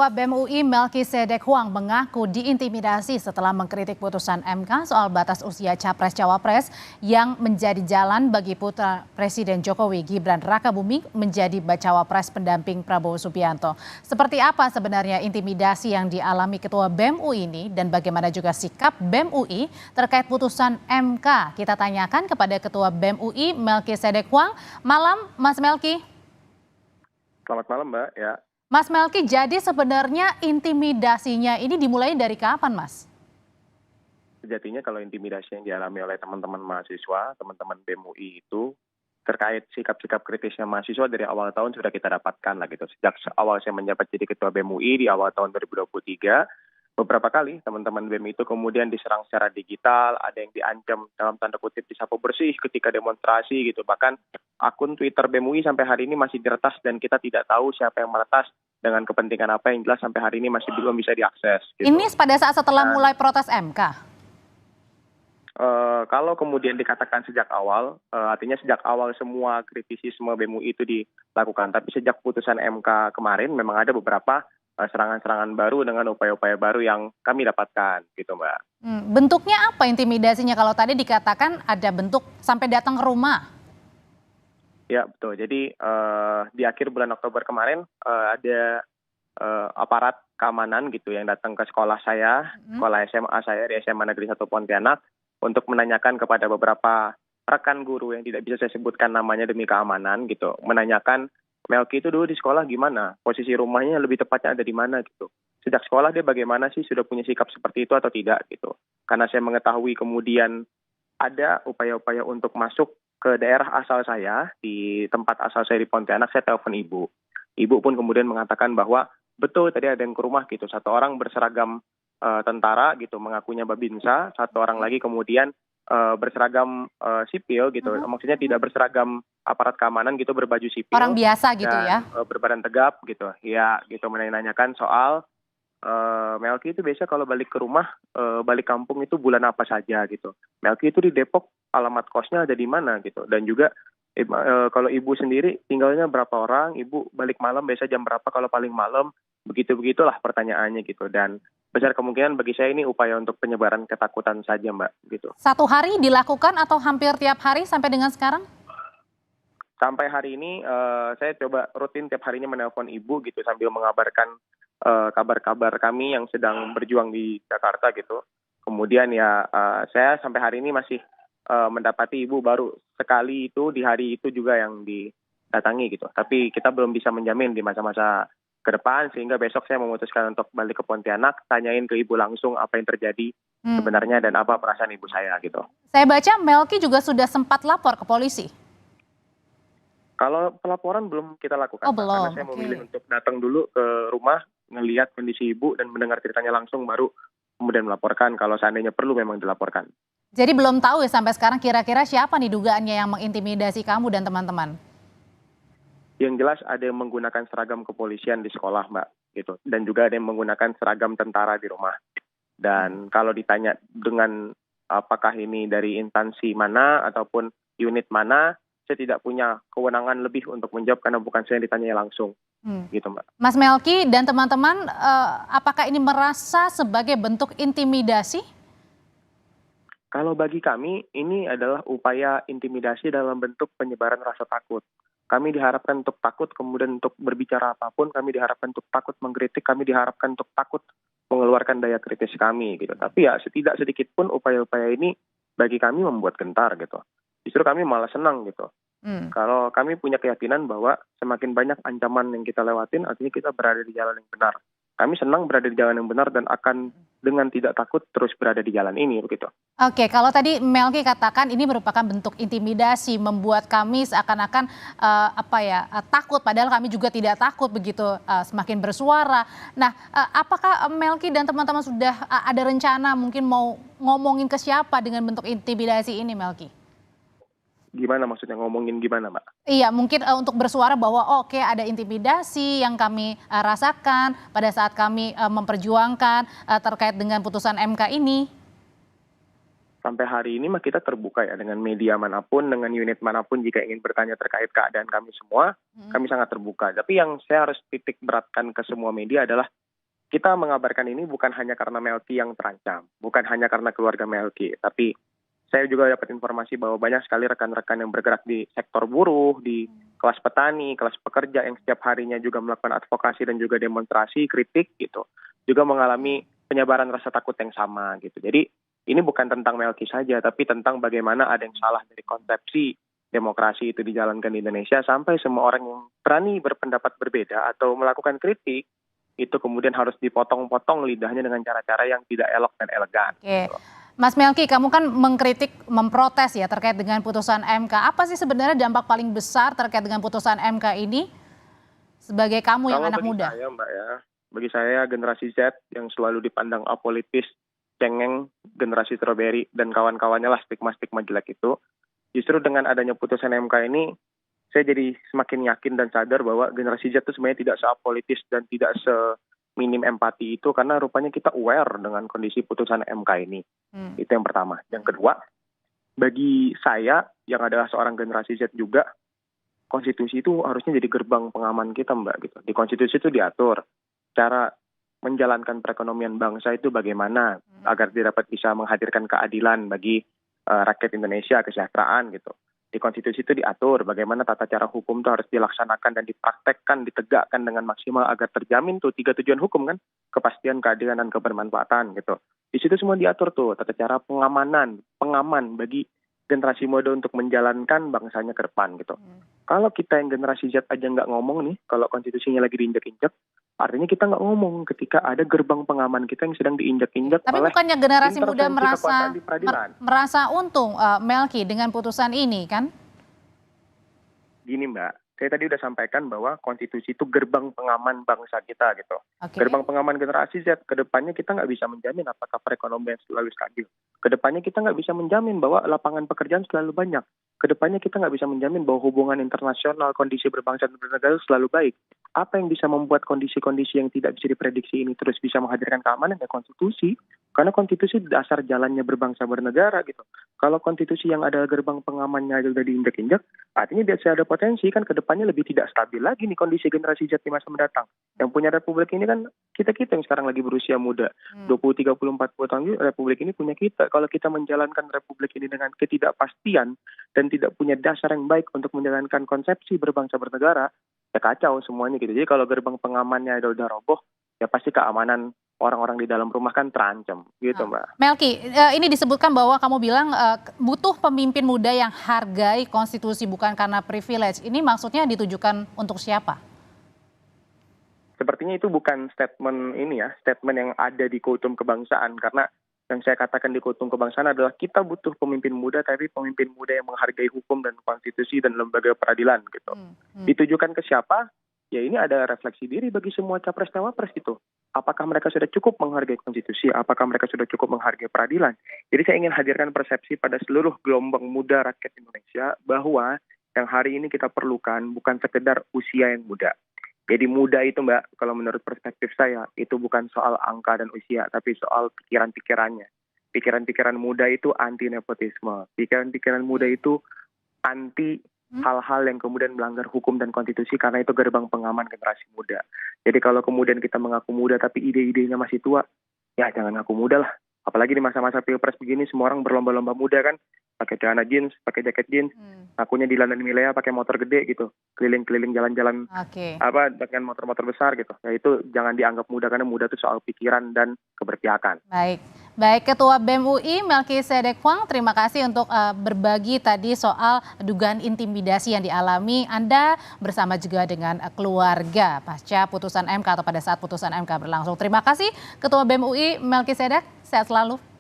Ketua BEM UI Melkisedek Huang mengaku diintimidasi setelah mengkritik putusan MK soal batas usia Capres-Cawapres yang menjadi jalan bagi putra Presiden Jokowi Gibran Rakabuming menjadi Cawapres pendamping Prabowo Subianto. Seperti apa sebenarnya intimidasi yang dialami Ketua BEM UI ini dan bagaimana juga sikap BEM UI terkait putusan MK? Kita tanyakan kepada Ketua BEM UI Melkisedek Huang. Malam Mas Melki. Selamat malam Mbak. Ya. Mas Melki, jadi sebenarnya intimidasinya ini dimulai dari kapan, Mas? Sejatinya kalau intimidasi yang dialami oleh teman-teman mahasiswa, teman-teman BEM UI itu terkait sikap-sikap kritisnya mahasiswa dari awal tahun sudah kita dapatkan lah gitu. Sejak awal saya menjabat jadi Ketua BEM UI di awal tahun 2023, beberapa kali teman-teman BEM itu kemudian diserang secara digital, ada yang diancam dalam tanda kutip disapu bersih ketika demonstrasi gitu. Bahkan akun Twitter BEM UI sampai hari ini masih diretas dan kita tidak tahu siapa yang meretas dengan kepentingan apa yang jelas sampai hari ini masih belum bisa diakses. Gitu. Ini pada saat setelah mulai protes MK? Kalau kemudian dikatakan sejak awal, artinya sejak awal semua kritisisme BEM UI itu dilakukan. Tapi sejak putusan MK kemarin memang ada beberapa serangan-serangan baru dengan upaya-upaya baru yang kami dapatkan, gitu Mbak. Bentuknya apa intimidasinya kalau tadi dikatakan ada bentuk sampai datang ke rumah? Ya betul, jadi di akhir bulan Oktober kemarin ada aparat keamanan gitu yang datang ke sekolah saya, sekolah SMA saya di SMA Negeri 1 Pontianak untuk menanyakan kepada beberapa rekan guru yang tidak bisa saya sebutkan namanya demi keamanan gitu, menanyakan Melki itu dulu di sekolah gimana, posisi rumahnya lebih tepatnya ada di mana gitu. Sejak sekolah dia bagaimana sih, sudah punya sikap seperti itu atau tidak gitu. Karena saya mengetahui kemudian ada upaya-upaya untuk masuk ke daerah asal saya, di tempat asal saya di Pontianak, saya telepon ibu. Ibu pun kemudian mengatakan bahwa betul tadi ada yang ke rumah gitu, satu orang berseragam tentara gitu, mengakunya Babinsa, satu orang lagi kemudian berseragam sipil gitu, maksudnya tidak berseragam aparat keamanan gitu, berbaju sipil. Orang biasa gitu dan, ya? berbadan tegap gitu, ya gitu, menanyakan soal Melki itu biasa kalau balik ke rumah, balik kampung itu bulan apa saja gitu. Melki itu di Depok, alamat kosnya ada di mana gitu. Dan juga kalau ibu sendiri tinggalnya berapa orang, ibu balik malam biasa jam berapa kalau paling malam, begitulah pertanyaannya gitu. Dan besar kemungkinan bagi saya ini upaya untuk penyebaran ketakutan saja Mbak gitu. Satu hari dilakukan atau hampir tiap hari sampai dengan sekarang? Sampai hari ini saya coba rutin tiap harinya menelpon ibu gitu sambil mengabarkan kabar-kabar kami yang sedang berjuang di Jakarta gitu. Kemudian ya saya sampai hari ini masih mendapati ibu baru sekali itu di hari itu juga yang didatangi gitu. Tapi kita belum bisa menjamin di masa-masa ke depan sehingga besok saya memutuskan untuk balik ke Pontianak, tanyain ke ibu langsung apa yang terjadi sebenarnya dan apa perasaan ibu saya gitu. Saya baca Melki juga sudah sempat lapor ke polisi. Kalau pelaporan belum kita lakukan, belum. Karena saya memilih untuk datang dulu ke rumah, ngelihat kondisi ibu dan mendengar ceritanya langsung, baru kemudian melaporkan kalau seandainya perlu memang dilaporkan. Jadi belum tahu ya sampai sekarang kira-kira siapa nih dugaannya yang mengintimidasi kamu dan teman-teman? Yang jelas ada yang menggunakan seragam kepolisian di sekolah Mbak, gitu. Dan juga ada yang menggunakan seragam tentara di rumah. Dan kalau ditanya dengan apakah ini dari instansi mana ataupun unit mana, saya tidak punya kewenangan lebih untuk menjawab karena bukan saya yang ditanya langsung. Gitu Mbak. Mas Melki dan teman-teman, apakah ini merasa sebagai bentuk intimidasi? Kalau bagi kami ini adalah upaya intimidasi dalam bentuk penyebaran rasa takut. Kami diharapkan untuk takut, kemudian untuk berbicara apapun, kami diharapkan untuk takut mengkritik, kami diharapkan untuk takut mengeluarkan daya kritis kami gitu. Tapi ya tidak sedikit pun upaya-upaya ini bagi kami membuat gentar gitu. Justru kami malah senang gitu. Kalau kami punya keyakinan bahwa semakin banyak ancaman yang kita lewatin, artinya kita berada di jalan yang benar. Kami senang berada di jalan yang benar dan akan dengan tidak takut terus berada di jalan ini begitu. Oke, kalau tadi Melki katakan ini merupakan bentuk intimidasi, membuat kami seakan-akan takut, padahal kami juga tidak takut begitu, semakin bersuara. Nah, apakah Melki dan teman-teman sudah ada rencana mungkin mau ngomongin ke siapa dengan bentuk intimidasi ini, Melki? Gimana maksudnya, ngomongin gimana Mbak? Iya, mungkin untuk bersuara bahwa oke, ada intimidasi yang kami rasakan pada saat kami memperjuangkan terkait dengan putusan MK ini. Sampai hari ini mah kita terbuka ya dengan media manapun, dengan unit manapun jika ingin bertanya terkait keadaan kami semua, kami sangat terbuka. Tapi yang saya harus titik beratkan ke semua media adalah kita mengabarkan ini bukan hanya karena Melki yang terancam, bukan hanya karena keluarga Melki, tapi saya juga dapat informasi bahwa banyak sekali rekan-rekan yang bergerak di sektor buruh, di kelas petani, kelas pekerja yang setiap harinya juga melakukan advokasi dan juga demonstrasi, kritik gitu, juga mengalami penyebaran rasa takut yang sama gitu. Jadi ini bukan tentang Melki saja, tapi tentang bagaimana ada yang salah dari konsepsi demokrasi itu dijalankan di Indonesia sampai semua orang yang berani berpendapat berbeda atau melakukan kritik itu kemudian harus dipotong-potong lidahnya dengan cara-cara yang tidak elok dan elegan. Oke. Mas Melki, kamu kan mengkritik, memprotes ya terkait dengan putusan MK. Apa sih sebenarnya dampak paling besar terkait dengan putusan MK ini sebagai kamu yang Kalau anak bagi muda? saya, Mbak ya, bagi saya generasi Z yang selalu dipandang apolitis, cengeng, generasi strawberry dan kawan-kawannya lah stigma-stigma jelek itu, justru dengan adanya putusan MK ini, saya jadi semakin yakin dan sadar bahwa generasi Z itu sebenarnya tidak seapolitis dan tidak seminim empati itu karena rupanya kita aware dengan kondisi putusan MK ini. Itu yang pertama. Yang kedua, bagi saya yang adalah seorang generasi Z juga, konstitusi itu harusnya jadi gerbang pengaman kita, Mbak. Gitu. Di konstitusi itu diatur cara menjalankan perekonomian bangsa itu bagaimana agar dia dapat bisa menghadirkan keadilan bagi rakyat Indonesia, kesejahteraan gitu. Di konstitusi itu diatur bagaimana tata cara hukum itu harus dilaksanakan dan dipraktekkan, ditegakkan dengan maksimal agar terjamin tuh 3 tujuan hukum kan, kepastian, keadilan, dan kebermanfaatan gitu. Di situ semua diatur tuh tata cara pengaman bagi generasi muda untuk menjalankan bangsanya ke depan gitu. Kalau kita yang generasi Z aja nggak ngomong nih, kalau konstitusinya lagi diinjak-injak, artinya kita nggak ngomong ketika ada gerbang pengaman kita yang sedang diinjak-injak Tapi oleh bukannya generasi muda intervensi kekuasaan di peradilan. merasa untung, Melki, dengan putusan ini kan? Gini Mbak, saya tadi udah sampaikan bahwa konstitusi itu gerbang pengaman bangsa kita gitu. Oke. Gerbang pengaman generasi Z, kedepannya kita nggak bisa menjamin apakah perekonomian selalu stabil. Kedepannya kita nggak bisa menjamin bahwa lapangan pekerjaan selalu banyak. Kedepannya kita nggak bisa menjamin bahwa hubungan internasional, kondisi berbangsa dan bernegara selalu baik. Apa yang bisa membuat kondisi-kondisi yang tidak bisa diprediksi ini terus bisa menghadirkan keamanan? Ya konstitusi. Karena konstitusi dasar jalannya berbangsa bernegara gitu. Kalau konstitusi yang ada gerbang pengamannya sudah diinjak-injak, artinya biasa ada potensi kan ke depannya lebih tidak stabil lagi nih kondisi generasi Z di masa mendatang. Yang punya republik ini kan kita-kita yang sekarang lagi berusia muda. 20, 30, 40 tahun lagi republik ini punya kita. Kalau kita menjalankan republik ini dengan ketidakpastian dan tidak punya dasar yang baik untuk menjalankan konsepsi berbangsa bernegara, ya kacau semuanya gitu. Jadi kalau gerbang pengamannya udah roboh, ya pasti keamanan orang-orang di dalam rumah kan terancam gitu Mbak. Melki, ini disebutkan bahwa kamu bilang butuh pemimpin muda yang hargai konstitusi bukan karena privilege. Ini maksudnya ditujukan untuk siapa? Sepertinya itu bukan statement ini ya, statement yang ada di Keutuhan Kebangsaan. Karena yang saya katakan di Keutuhan Kebangsaan adalah kita butuh pemimpin muda, tapi pemimpin muda yang menghargai hukum dan konstitusi dan lembaga peradilan gitu. Ditujukan ke siapa? Ya ini ada refleksi diri bagi semua capres-cawapres gitu. Apakah mereka sudah cukup menghargai konstitusi? Apakah mereka sudah cukup menghargai peradilan? Jadi saya ingin hadirkan persepsi pada seluruh gelombang muda rakyat Indonesia bahwa yang hari ini kita perlukan bukan sekedar usia yang muda. Jadi muda itu Mbak, kalau menurut perspektif saya, itu bukan soal angka dan usia, tapi soal pikiran-pikirannya. Pikiran-pikiran muda itu anti nepotisme. Pikiran-pikiran muda itu anti hal-hal yang kemudian melanggar hukum dan konstitusi karena itu gerbang pengaman generasi muda. Jadi kalau kemudian kita mengaku muda tapi ide-idenya masih tua, ya jangan ngaku muda lah. Apalagi di masa-masa pilpres begini semua orang berlomba-lomba muda kan, pakai celana jeans, pakai jaket jeans, akunya di London Milea pakai motor gede gitu, keliling-keliling jalan-jalan dengan motor-motor besar gitu. Ya itu jangan dianggap muda karena muda itu soal pikiran dan keberpihakan. Baik Ketua BEM UI Melki Sedek-Huang, terima kasih untuk berbagi tadi soal dugaan intimidasi yang dialami Anda bersama juga dengan keluarga pasca putusan MK atau pada saat putusan MK berlangsung. Terima kasih Ketua BEM UI Melki Sedek, sehat selalu.